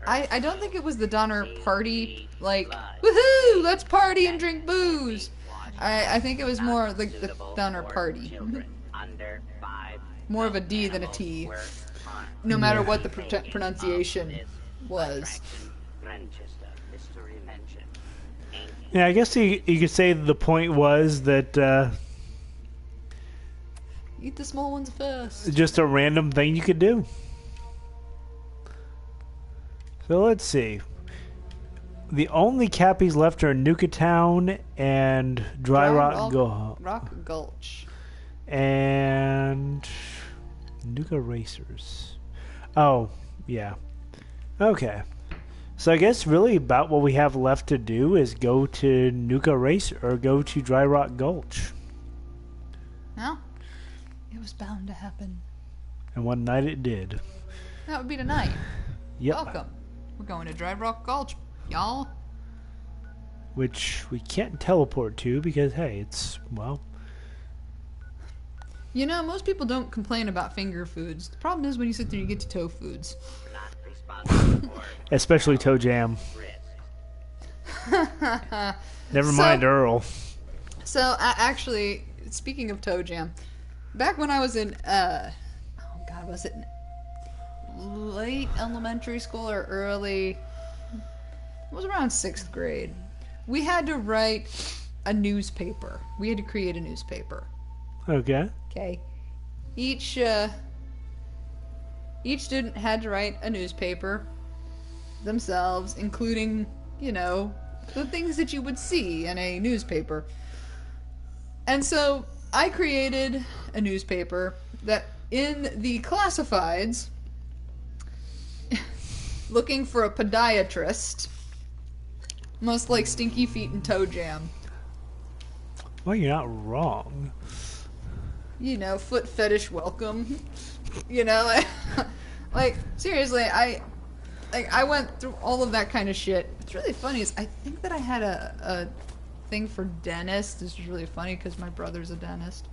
I don't think it was the Donner Party, like, woohoo, let's party and drink booze. I think it was more like the Donner Party. More of a D than a T, no matter what the pronunciation was. Yeah, I guess you could say the point was that Eat the small ones first. Just a random thing you could do. So let's see. The only Cappies left are Nuka Town and Rock Gulch. And Nuka Racers. Oh, yeah. Okay. So I guess really about what we have left to do is go to Nuka Racer or go to Dry Rock Gulch. No. It was bound to happen. And one night it did. That would be tonight. Yep. Welcome. We're going to Dry Rock Gulch, y'all. Which we can't teleport to because, hey, it's, well... You know, most people don't complain about finger foods. The problem is when you sit there and you get to toe foods. Especially toe jam. Never mind Earl. So, actually, speaking of toe jam, back when I was in, was it late elementary school or early? It was around 6th grade. We had to write a newspaper. We had to create a newspaper. Okay. Okay. Each student had to write a newspaper themselves, including, you know, the things that you would see in a newspaper. And so I created a newspaper that in the classifieds, looking for a podiatrist, most like stinky feet and toe jam. Well, you're not wrong. You know, foot fetish welcome. You know, like seriously, I went through all of that kind of shit. What's really funny is I think that I had a thing for dentist. This is really funny because my brother's a dentist.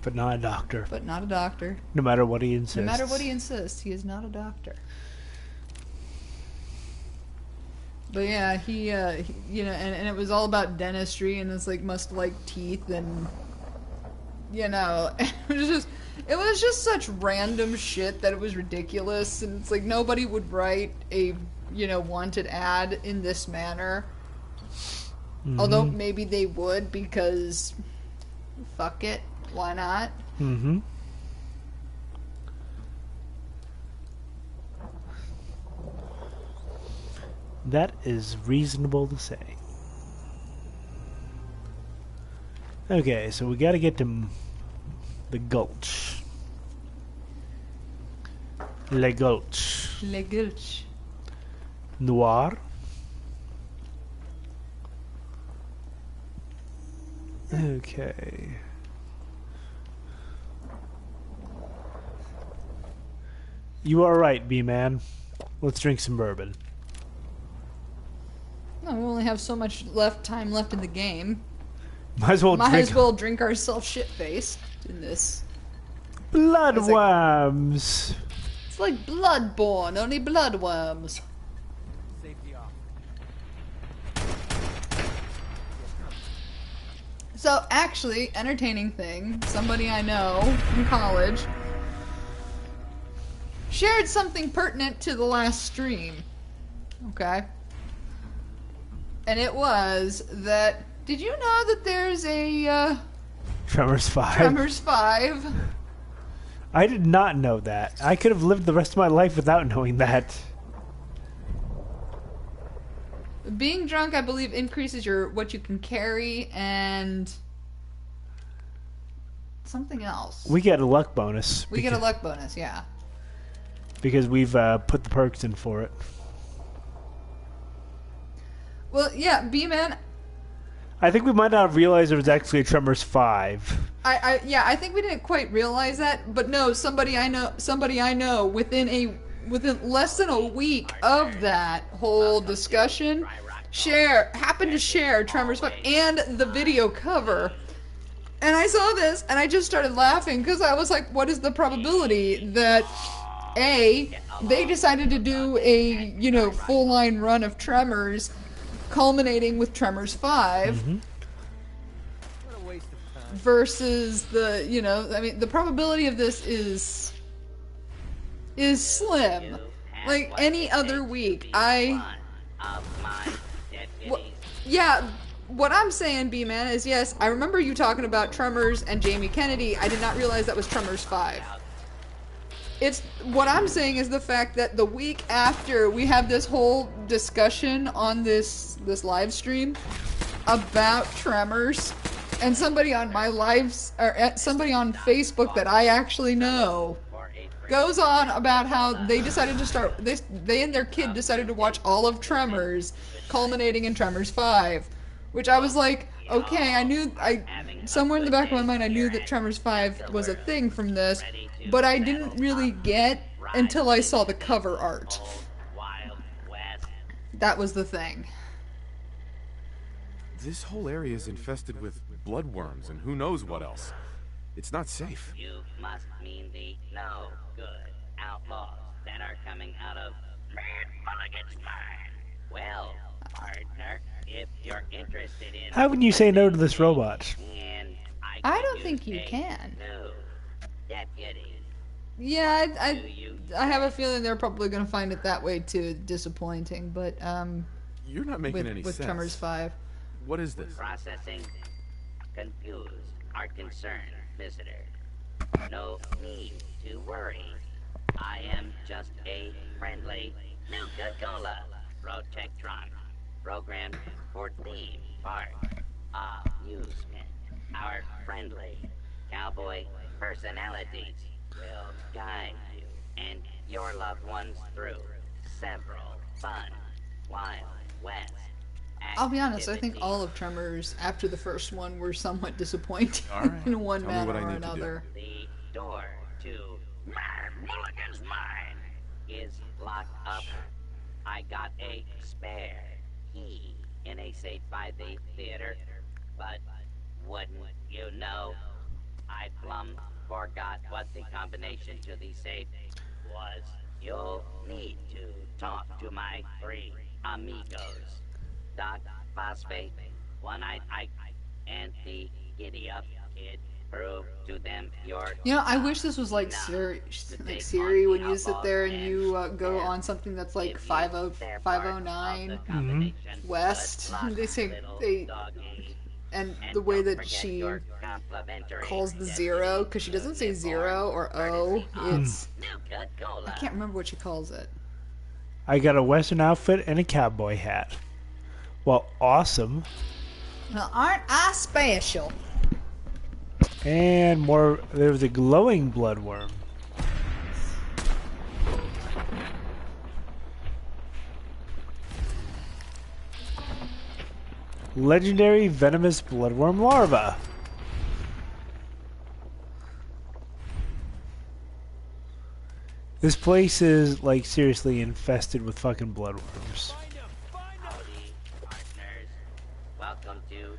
But not a doctor. But not a doctor. No matter what he insists. No matter what he insists, he is not a doctor. But yeah, he you know, and it was all about dentistry, and it's like must like teeth, and you know, it was just such random shit that it was ridiculous, and it's like nobody would write a, you know, wanted ad in this manner. Mm-hmm. Although maybe they would, because fuck it, why not? Mm-hmm. That is reasonable to say. Okay, so we gotta get to the Gulch. Le Gulch. Le Gulch. Noir. Okay. You are right, B-Man. Let's drink some bourbon. No, we only have so much time left in the game. Might as well drink ourselves shit-faced in this. Bloodworms! It's like Bloodborne, only bloodworms. Safety off. So, actually, entertaining thing, somebody I know from college shared something pertinent to the last stream. Okay? And it was that, did you know that there's a, Tremors 5. Tremors 5? I did not know that. I could have lived the rest of my life without knowing that. Being drunk, I believe, increases what you can carry, and something else. We get a luck bonus. We get a luck bonus, yeah. Because we've put the perks in for it. Well, yeah, B-Man. I think we might not have realized there was actually a Tremors 5. I think we didn't quite realize that, but no, somebody I know within less than a week of that whole discussion happened to share Tremors 5 and the video cover. And I saw this, and I just started laughing because I was like, what is the probability that, A, they decided to do a, full-line run of Tremors, culminating with Tremors 5, What a waste of time. versus the probability of this is slim. Like any other week, yeah, what I'm saying, B-Man, is yes, I remember you talking about Tremors and Jamie Kennedy. I did not realize that was Tremors 5. It's what I'm saying is the fact that the week after we have this whole discussion on this live stream about Tremors, and somebody on my lives or somebody on Facebook that I actually know goes on about how they decided to start they and their kid decided to watch all of Tremors, culminating in Tremors 5, which I was like, okay, I somewhere in the back of my mind I knew that Tremors 5 was a thing from this, but I didn't really get until I saw the cover art. That was the thing. This whole area is infested with bloodworms and who knows what else. It's not safe. You must mean the no good outlaws that are coming out of Mulligan's mine. Well, partner, if you're interested in... How can you say no to this robot? I don't think you can. No deputy. Yeah, I have a feeling they're probably going to find it that way too, disappointing, but You're not making any with sense. Tremors 5. What is this? Processing. Confused or concerned visitor. No need to worry. I am just a friendly Nuka-Cola Protectron programmed for theme park amusement. Our friendly cowboy personalities will guide you and your loved ones through several fun Wild West. I'll be honest, I think all of Tremors after the first one were somewhat disappointing All right, in one tell me manner what I or need to do. another. The door to Mulligan's mine is locked up. I got a spare key in a safe by the theater, but wouldn't you know, I plumb forgot what the combination to the safe was. You'll need to talk to my 3 amigos. Doc Phosphate, One-Eyed Ike, and the Giddy-Up Kid. Prove to them your... I wish this was like Siri when you sit there and you go on something that's like 509 West. They say and the way that she calls the 0, because she doesn't say 0 or O. It's I can't remember what she calls it. I got a Western outfit and a cowboy hat. Well, awesome. Now, aren't I special? And more, there's a glowing bloodworm. Legendary venomous bloodworm larva. This place is, like, seriously infested with fucking bloodworms. Howdy, partners. Welcome to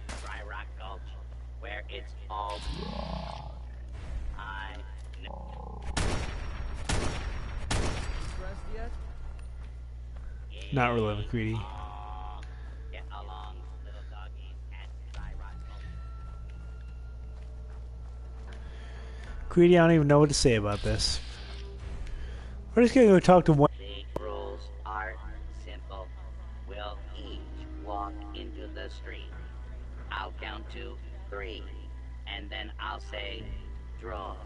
Rock Gulch, where it's all... I know. Dressed yet? Not really, McCready. Get along, little doggies, at Rock Gulch. McCready, I don't even know what to say about this. We're just gonna go talk to one. The rules are simple. We'll each walk into the street. I'll count to 3, and then I'll say, draw.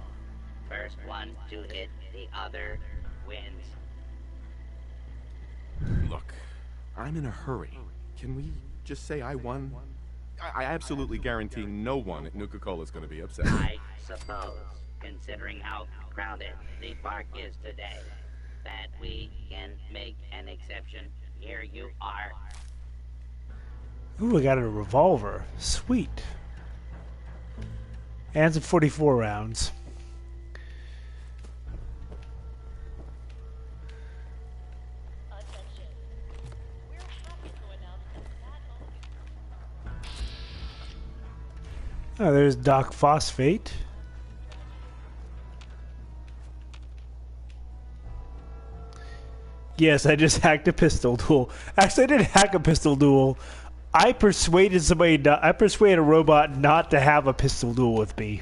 First one to hit the other wins. Look, I'm in a hurry. Can we just say I won? I absolutely guarantee no one at Nuka-Cola is going to be upset. I suppose, considering how crowded the park is today, that we can make an exception. Here you are. Ooh, I got a revolver. Sweet. And some 44 rounds. Oh, there's Doc Phosphate. Yes, I just hacked a pistol duel. Actually, I didn't hack a pistol duel. I persuaded I persuaded a robot not to have a pistol duel with me.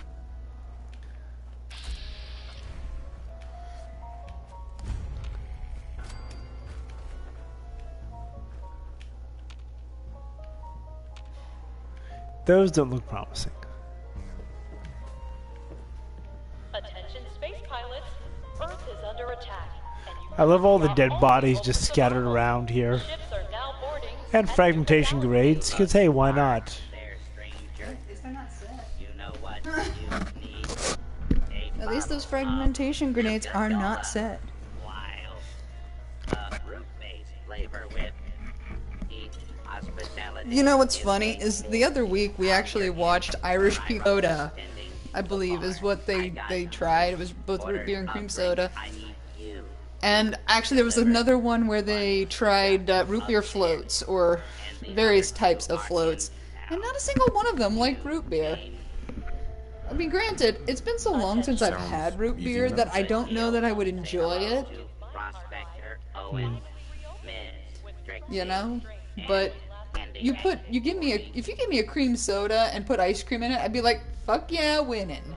Those don't look promising. Attention space pilots, Earth is under attack. I love all the dead bodies just scattered around here. Ships are now boarding. And fragmentation grades, because hey, why not? There, stranger. They're not set. You know what you need. At least those fragmentation grenades are not set. Wild. Fruit-based flavor with each hospitality. You know what's funny is the other week we actually watched Irish Peach Soda, I believe is what they tried. It was both root beer and cream soda. I need you. And actually there was another one where they tried root beer floats or various types of floats. And not a single one of them liked root beer. I mean, granted, it's been so long since I've had root beer that I don't know that I would enjoy it, Prospector Owen, Miss Trixie, you know? But if you give me a cream soda and put ice cream in it, I'd be like, fuck yeah, winning.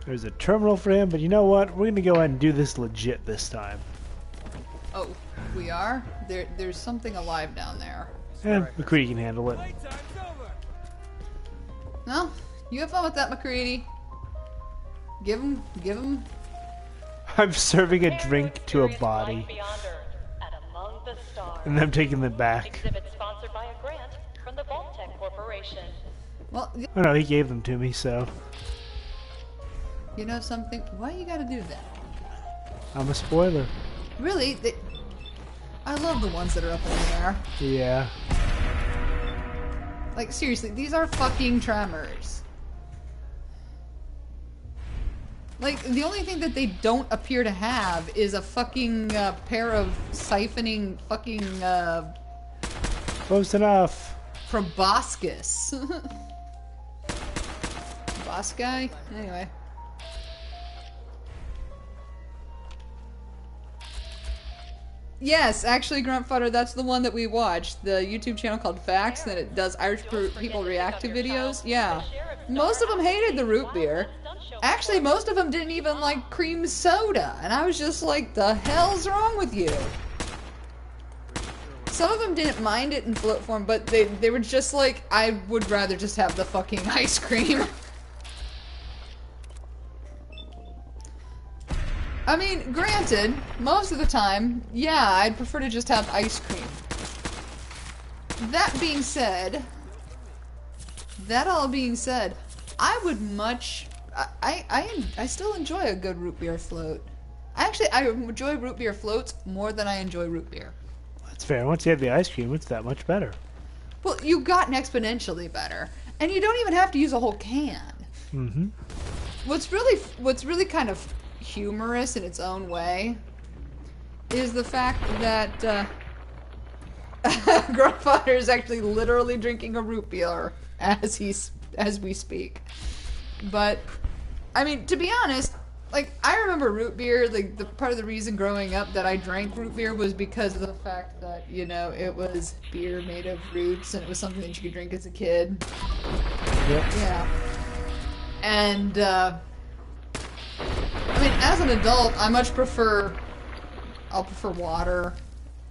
There's a terminal for him, but you know what? We're gonna go ahead and do this legit this time. Oh, we are? There's something alive down there. And McCready can handle it. No, you have fun with that, McCready. Give him. I'm serving a drink to a body, Beyond Earth at Among the Stars. and I'm taking them back. Exhibit sponsored by a grant from the Vault-Tec Corporation. Well, Oh no, he gave them to me, so you know something? Why you gotta do that? I'm a spoiler. Really? I love the ones that are up in the air. Yeah. Like, seriously, these are fucking tremors. Like, the only thing that they don't appear to have is a fucking pair of siphoning fucking Close enough. proboscis. Boss guy? Anyway. Yes, actually, Gruntfutter, that's the one that we watched. The YouTube channel called Facts, that it does Irish people react to videos. Yeah. Most of them hated the root beer. Actually, most of them didn't even like cream soda. And I was just like, the hell's wrong with you? Some of them didn't mind it in float form, but they were just like, I would rather just have the fucking ice cream. I mean, granted, most of the time, yeah, I'd prefer to just have ice cream. That all being said, I would much, I still enjoy a good root beer float. Actually, I enjoy root beer floats more than I enjoy root beer. That's fair. Once you have the ice cream, it's that much better. Well, you gotten exponentially better, and you don't even have to use a whole can. Mm-hmm. What's really kind of humorous in its own way is the fact that Grandfather is actually literally drinking a root beer as we speak. But I mean, to be honest, like, I remember root beer, like, the part of the reason growing up that I drank root beer was because of the fact that, you know, it was beer made of roots and it was something that you could drink as a kid. Yep. Yeah. And I mean, as an adult, I'll prefer water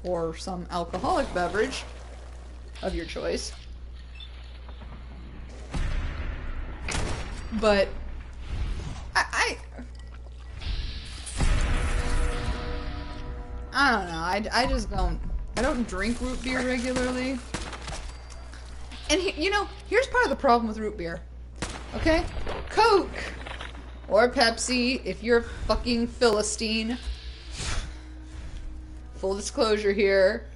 or some alcoholic beverage of your choice. But I don't know. I just don't. I don't drink root beer regularly. And you know, here's part of the problem with root beer. Okay? Coke or Pepsi, if you're a fucking Philistine. Full disclosure here.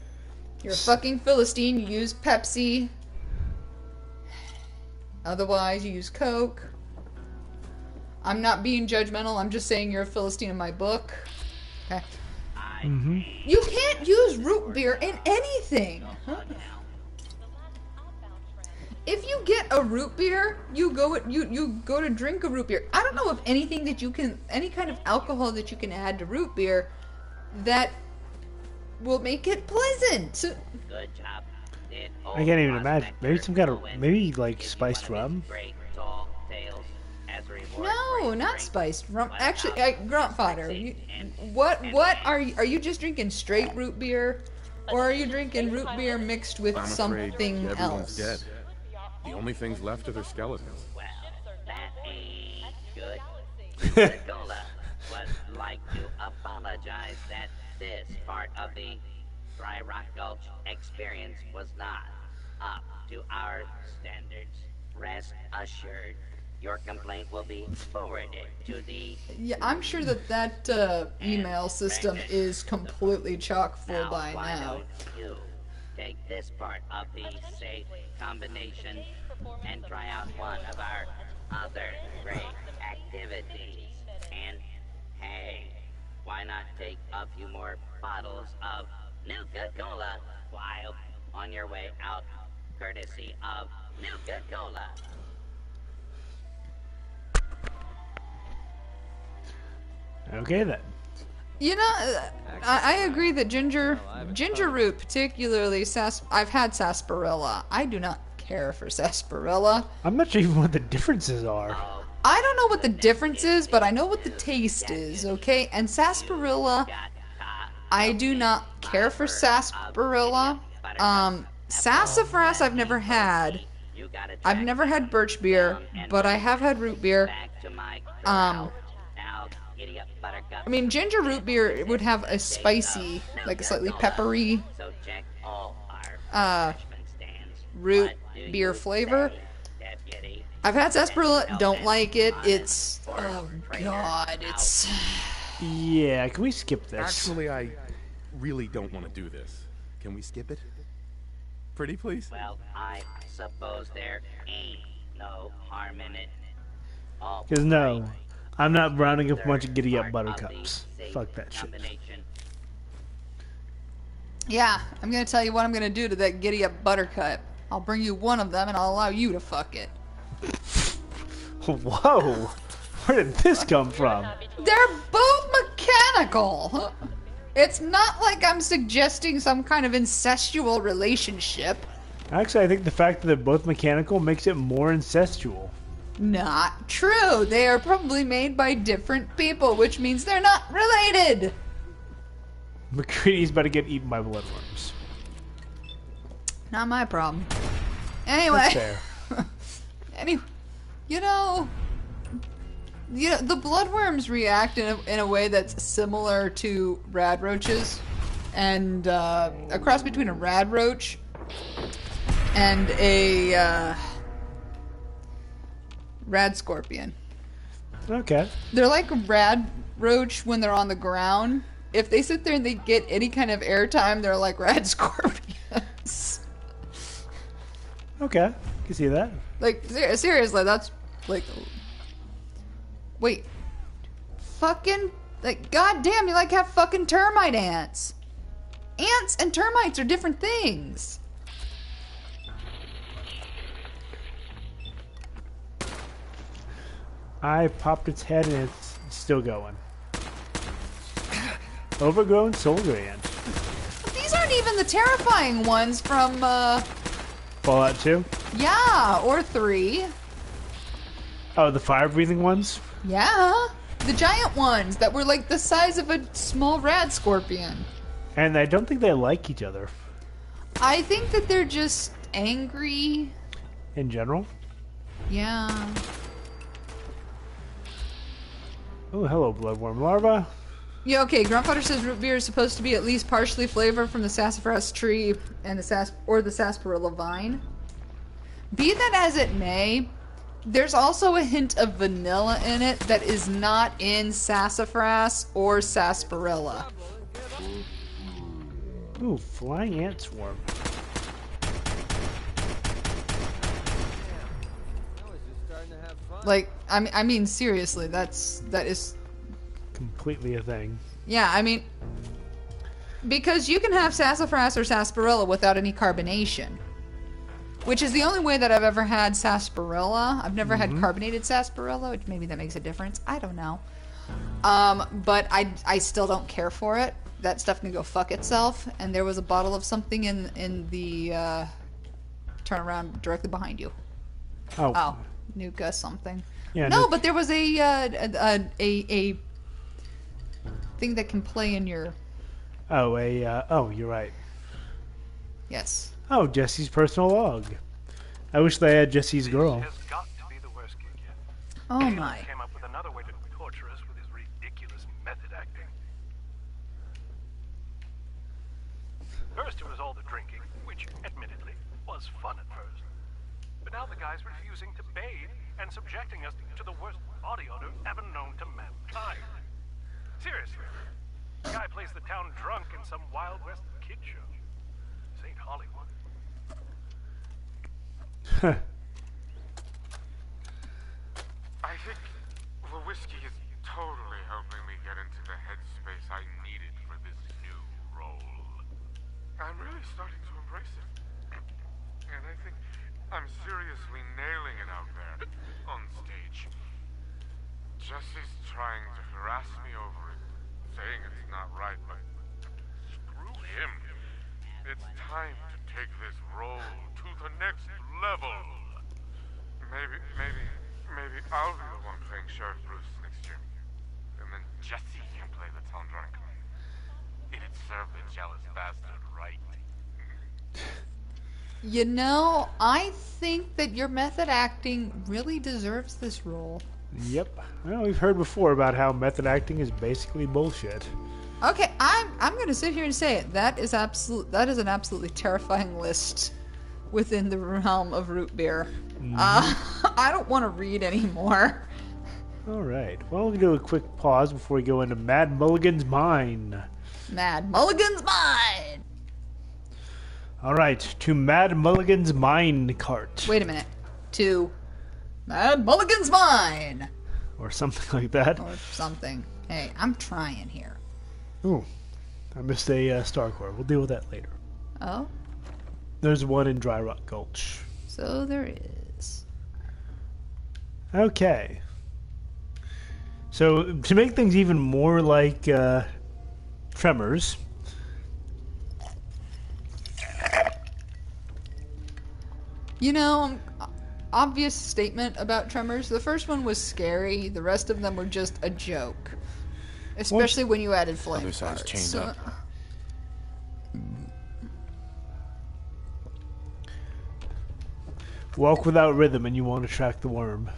You're a fucking Philistine, you use Pepsi. Otherwise, you use Coke. I'm not being judgmental, I'm just saying you're a Philistine in my book. Okay. Mm-hmm. You can't use root beer in anything. if you get a root beer, you go to drink a root beer. I don't know of anything that you can, any kind of alcohol that you can add to root beer that will make it pleasant. So, Good job. I can't even imagine. Maybe some kind of, maybe like spiced rum. Great tall tales as a reward for no, your not drink. spiced rum. But Actually, how grunt fodder. What are you just drinking straight root beer, or are you drinking root beer mixed with I'm afraid something everyone's else? dead. The only things left are their skeletons. Well, that ain't good. Nicola would like to apologize that this part of the Dry Rock Gulch experience was not up to our standards. Rest assured, your complaint will be forwarded to the... Yeah, I'm sure that email system is completely chock full by why now. don't you take this part of the safe combination and try out one of our other great activities. And hey, why not take a few more bottles of Nuka-Cola while on your way out, courtesy of Nuka-Cola. Okay then. You know, I agree that ginger root, particularly I've had sarsaparilla. I do not care for sarsaparilla. I'm not sure even what the differences are. I don't know what the difference is, but I know what the taste is, okay? And sarsaparilla, I do not care for sarsaparilla. Sassafras I've never had. I've never had birch beer, but I have had root beer. I mean, ginger root beer would have a spicy, like a slightly peppery, root beer flavor. I've had sarsaparilla, don't like it. It's, oh god, it's... Yeah, can we skip this? Actually, I really don't want to do this. Can we skip it? Pretty please? Well, I suppose there ain't no harm in it. All Because no, right. I'm not browning up a bunch of giddy up Part of the buttercups. safe Fuck that shit. combination. Yeah, I'm gonna tell you what I'm gonna do to that giddy up buttercup. I'll bring you one of them and I'll allow you to fuck it. Whoa! Where did this come from? They're both mechanical. It's not like I'm suggesting some kind of incestual relationship. Actually, I think the fact that they're both mechanical makes it more incestual. Not true. They are probably made by different people, which means they're not related. McCready's about to get eaten by bloodworms. Not my problem. Anyway. That's fair. Anyway, you know, the bloodworms react in a way that's similar to rad roaches, and a cross between a rad roach and a rad scorpion. Okay. They're like a rad roach when they're on the ground. If they sit there and they get any kind of airtime, they're like rad scorpions. Okay. I can see that. Like, seriously, that's like... Wait. Fucking... Like, goddamn, you like have fucking termite ants. Ants and termites are different things. I popped its head and it's still going. Overgrown soldier ant. But these aren't even the terrifying ones from, Fallout 2? yeah, or 3. Oh, the fire-breathing ones? Yeah. The giant ones that were like the size of a small rad scorpion. And I don't think they like each other. I think that they're just angry. In general? Yeah. Oh, hello, bloodworm larva. Yeah, okay, Gruntfodder says root beer is supposed to be at least partially flavored from the sassafras tree and the sarsaparilla vine. Be that as it may, there's also a hint of vanilla in it that is not in sassafras or sarsaparilla. Ooh, flying ant swarm. Like, I mean, seriously, that is... Completely a thing. Yeah, I mean... Because you can have sassafras or sarsaparilla without any carbonation. which is the only way that I've ever had sarsaparilla. I've never had carbonated sarsaparilla, which maybe that makes a difference. I don't know. But I still don't care for it. That stuff can go fuck itself. And there was a bottle of something in the turn around directly behind you. Oh, Nuka something. Yeah, no, but there was a thing that can play in your. Oh, you're right. Yes. Oh, Jesse's personal log. I wish they had Jesse's girl. Has got to be the worst gig yet. Oh Galen my. came up with another way to torture us with his ridiculous method acting. First it was all the drinking, which, admittedly, was fun at first. But now the guy's refusing to bathe and subjecting us to the worst body odor ever known to mankind. Seriously. The guy plays the town drunk in some Wild West kid show. This ain't Hollywood. I think the whiskey is totally helping me get into the headspace I needed for this new role. I'm really starting to embrace it. And I think I'm seriously nailing it out there on stage. Jesse's trying to harass me over it, saying it's not right, but screw him. It's time to take this role to the next level. Maybe I'll be the one playing Sheriff Bruce next year. And then Jesse can play the town drunk. It'd serve the jealous bastard right. You know, I think that your method acting really deserves this role. Yep. Well, we've heard before about how method acting is basically bullshit. Okay, I'm going to sit here and say it. That is an absolutely terrifying list within the realm of root beer. I don't want to read anymore. All right. Well, we'll do a quick pause before we go into Mad Mulligan's Mine. Mad Mulligan's Mine. All right, to Mad Mulligan's Mine cart. Wait a minute. To Mad Mulligan's Mine. Or something like that. Or something. Hey, I'm trying here. Ooh, I missed a star core. We'll deal with that later. Oh? There's one in Dry Rock Gulch. So there is. Okay. So, to make things even more like Tremors... You know, obvious statement about Tremors. The first one was scary. The rest of them were just a joke. Especially when you added flame Other side's parts. chained up. Walk without rhythm and you won't attract the worm.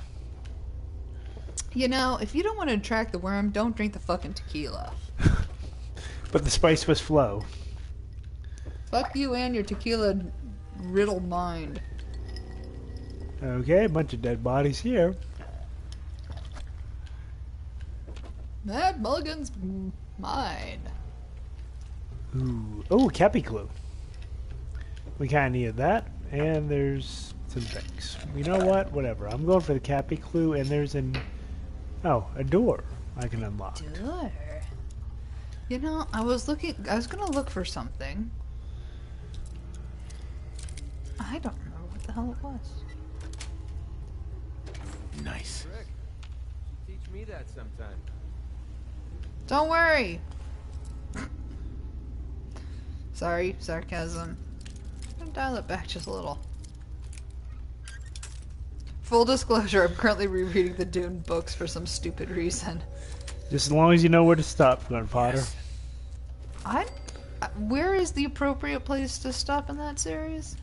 You know, if you don't want to attract the worm, don't drink the fucking tequila. But the spice must flow. Fuck you and your tequila riddled mind. Okay, a bunch of dead bodies here. Mad Mulligan's Mine. Ooh. Oh, Cappy Clue. We kind of needed that. And there's some drinks. You know what? Whatever. I'm going for the Cappy Clue, and there's a door I can unlock. Door. You know, I was gonna look for something. I don't remember what the hell it was. Nice. Rick, you teach me that sometime. Don't worry. Sorry, sarcasm. I'm gonna dial it back just a little. Full disclosure, I'm currently rereading the Dune books for some stupid reason. Just as long as you know where to stop, Glenn Potter. Yes. Where is the appropriate place to stop in that series?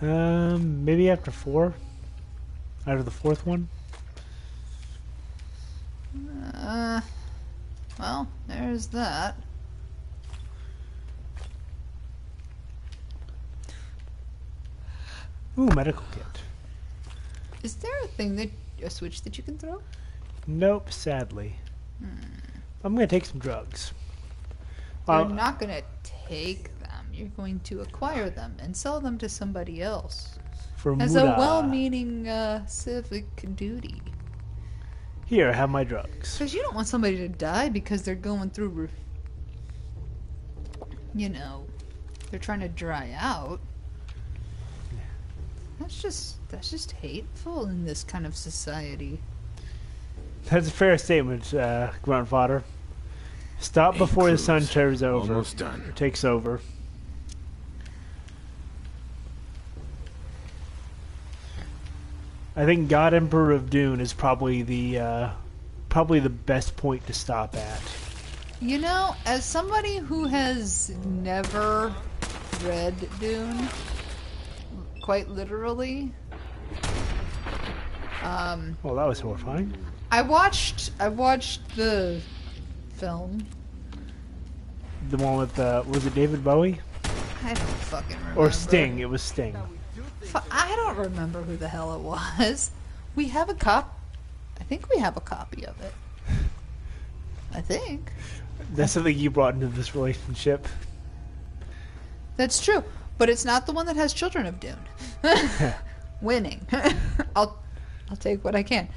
Maybe after 4? After the 4th one? Well, there's that. Ooh, medical kit. Is there a switch that you can throw? Nope, sadly. I'm gonna take some drugs. You're not gonna take them. You're going to acquire them and sell them to somebody else. For As Muda. a well-meaning civic duty. Here, have my drugs. Because you don't want somebody to die because they're going through, they're trying to dry out. That's just hateful in this kind of society. That's a fair statement, Grunt Fodder. Stop before the sun turns over. Almost done. Or takes over. I think God Emperor of Dune is probably the best point to stop at. You know, as somebody who has never read Dune, quite literally, Well, that was horrifying. I watched the film. The one with was it David Bowie I don't fucking remember. or Sting? It was Sting. I don't remember who the hell it was. We have a I think we have a copy of it. I think. That's something you brought into this relationship. That's true, but it's not the one that has Children of Dune. Winning. I'll take what I can.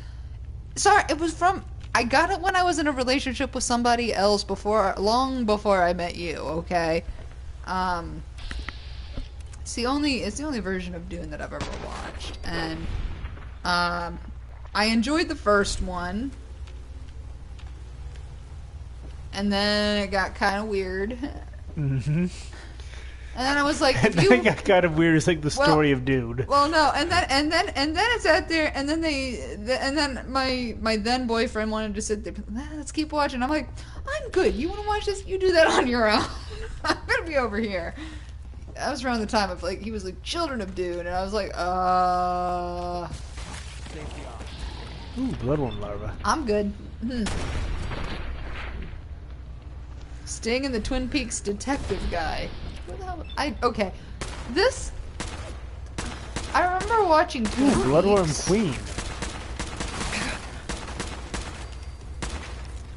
Sorry, it was from. I got it when I was in a relationship with somebody else long before I met you. Okay, it's the only version of Dune that I've ever watched, and I enjoyed the first one, and then it got kind of weird. Mm-hmm. And then I was like, And then it got kind of weird. It's like the story of Dune. Well, no, and then it's out there, and then my then boyfriend wanted to sit there. Let's keep watching. I'm like, I'm good. You want to watch this? You do that on your own. I'm gonna be over here. That was around the time of he was like Children of Dune, and I was like, Ooh, bloodworm larva. I'm good. Sting and the Twin Peaks detective guy. Who the hell? Okay. This. I remember watching Twin Peaks. Bloodworm Queen.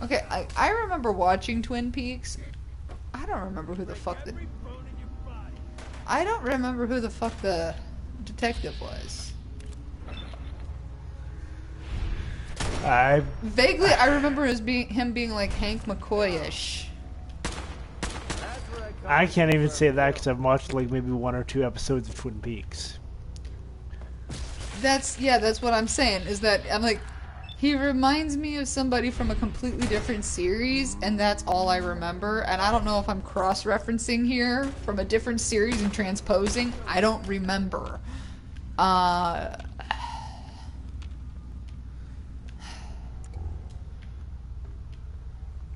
Okay, I remember watching Twin Peaks. I don't remember who the fuck the detective was. Vaguely, I remember him being like Hank McCoy-ish. I can't even say that because I've watched like maybe 1 or 2 episodes of Twin Peaks. That's what I'm saying. Is that I'm like, he reminds me of somebody from a completely different series, and that's all I remember. And I don't know if I'm cross-referencing here from a different series and transposing. I don't remember.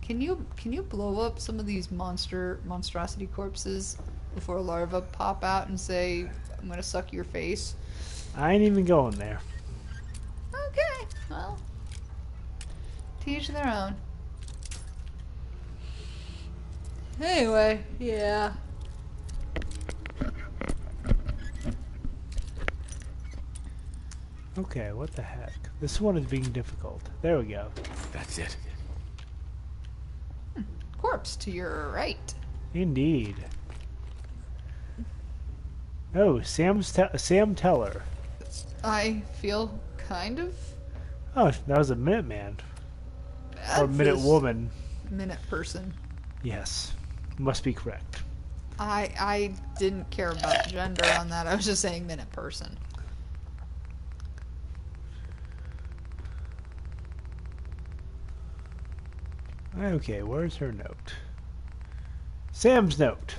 Can you blow up some of these monstrosity corpses before larvae pop out and say, I'm gonna suck your face? I ain't even going there. Okay, well, to each their own. Anyway, yeah. Okay, what the heck? This one is being difficult. There we go. That's it. Corpse to your right. Indeed. Oh, Sam Teller. I feel kind of. Oh, that was a Minuteman. Or Minute Woman. Minute person. Yes. Must be correct. I didn't care about gender on that. I was just saying minute person. Okay, where's her note? Sam's note.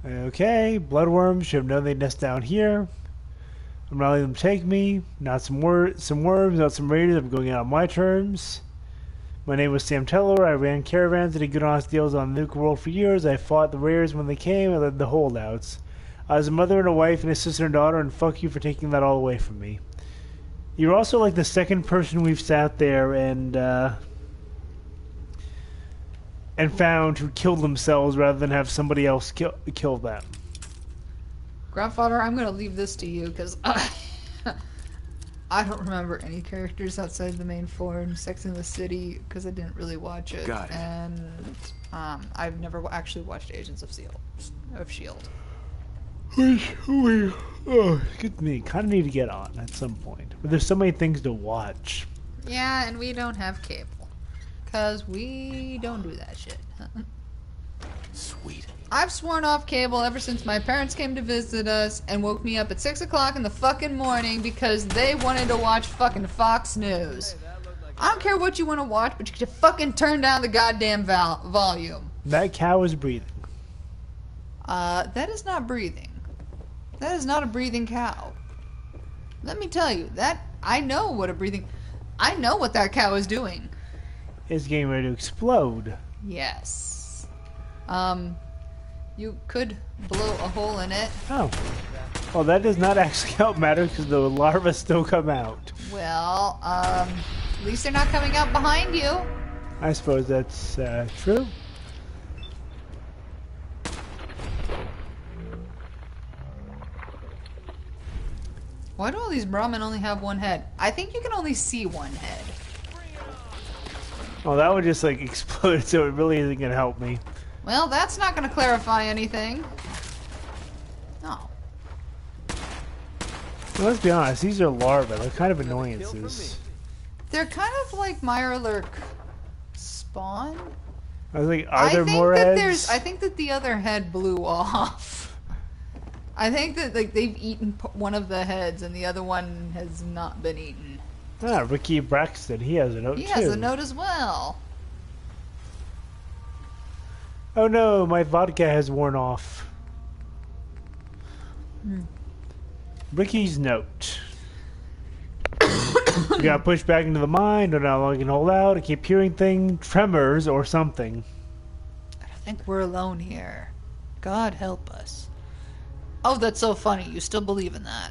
Okay, bloodworms should have known they'd nest down here. I'm not letting them take me. Not some worms, not some raiders. I'm going out on my terms. My name was Sam Teller. I ran caravans and did good honest deals on the nuke world for years. I fought the raiders when they came. I led the holdouts. I was a mother and a wife and a sister and daughter, and fuck you for taking that all away from me. You're also like the second person we've sat there and found who killed themselves rather than have somebody else kill them. Grandfather, I'm going to leave this to you because I don't remember any characters outside the main form, Sex and the City, because I didn't really watch it. Got it. And I've never actually watched Agents of S.H.I.E.L.D. Good me. Kind of need to get on at some point. But there's so many things to watch. Yeah, and we don't have cable. Because we don't do that shit. Sweet. I've sworn off cable ever since my parents came to visit us and woke me up at 6 o'clock in the fucking morning because they wanted to watch fucking Fox News. I don't care what you want to watch, but you can fucking turn down the goddamn volume. That cow is breathing. That is not breathing. That is not a breathing cow. Let me tell you, I know what that cow is doing. It's getting ready to explode. Yes. You could blow a hole in it. Oh. Well, that does not actually help matter because the larvae still come out. Well, at least they're not coming out behind you. I suppose that's true. Why do all these Brahmin only have one head? I think you can only see one head. Well, that would just like explode, so it really isn't going to help me. Well, that's not going to clarify anything. No. Well, let's be honest, these are larvae. They're kind of annoyances. They're kind of like Mirelurk spawn. I was like, are there more heads? I think that the other head blew off. I think that like they've eaten one of the heads and the other one has not been eaten. Ah, Ricky Braxton, he has a note too. He has a note as well. Oh no, my vodka has worn off. Ricky's note. You gotta push back into the mine, don't know how long you can hold out, I keep hearing things, tremors or something. I don't think we're alone here. God help us. Oh, that's so funny. You still believe in that.